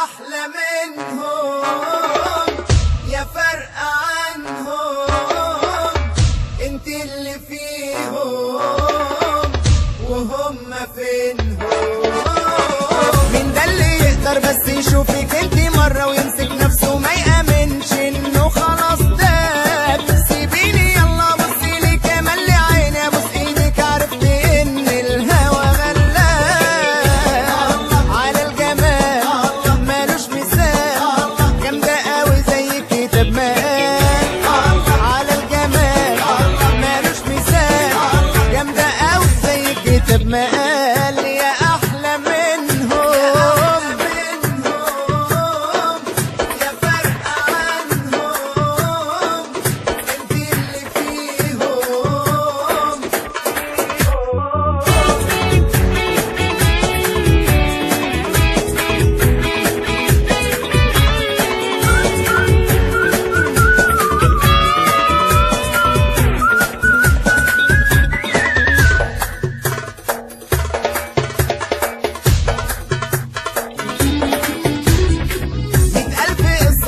أحلى منهم يا فرق عنهم، انت اللي فيهم وهم فينهم. مين ده اللي يقدر بس يشوفك انت مرة ويمسك نفسه ما يأمنش انه خلاص داب؟ سيبيني يلا بصي لي كمان لي عيني ابوس ايدك، عرفت ان الهوى غلاب على الجمال مالوش مثال، جامدة قوي زي كتاب مقال على الجمال مالوش مثال، جامدة قوي زي كتاب مقال. يا احلى منهم يا فرق عنهم، انت اللي فيهم.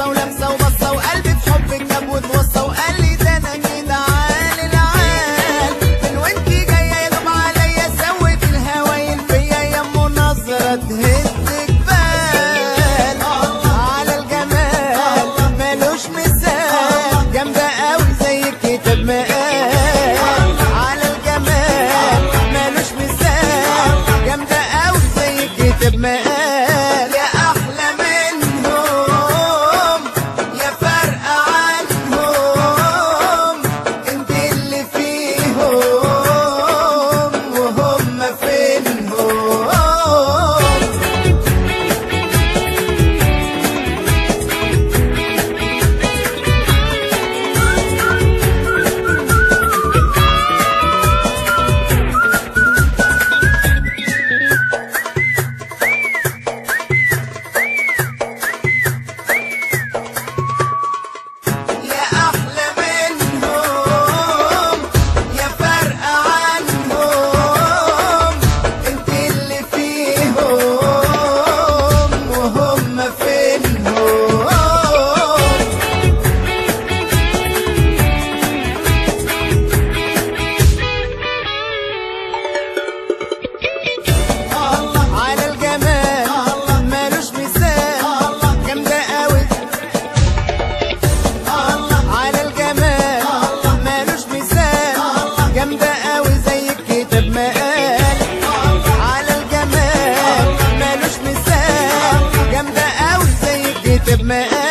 ولمسة وبصة وقلبي في حبك جاب وتوصى وقال لي ده انا كده عال العال، من وانتي جاية يدوب عليا سوت الهوايل فيا يمو نظرة تهد جبال على الجمال مالوش مثال، جامدة قوي زي الكتاب مقال على الجمال مالوش مثال، جامدة قوي زي الكتاب مقال. يا احلى منهم يا فرق عنهم، انت اللي فيهم وهم فينهم. يا أحلى منهم يا فرق عنهم، انت اللي فيهم وهم فينهم. على الجمال مالوش مثال، جامدة قوي على الجمال مالوش مثال، جامدة قوي زي الكتاب مقال على الجمال مالوش مثال، جامدة قوي زي الكتاب مقال.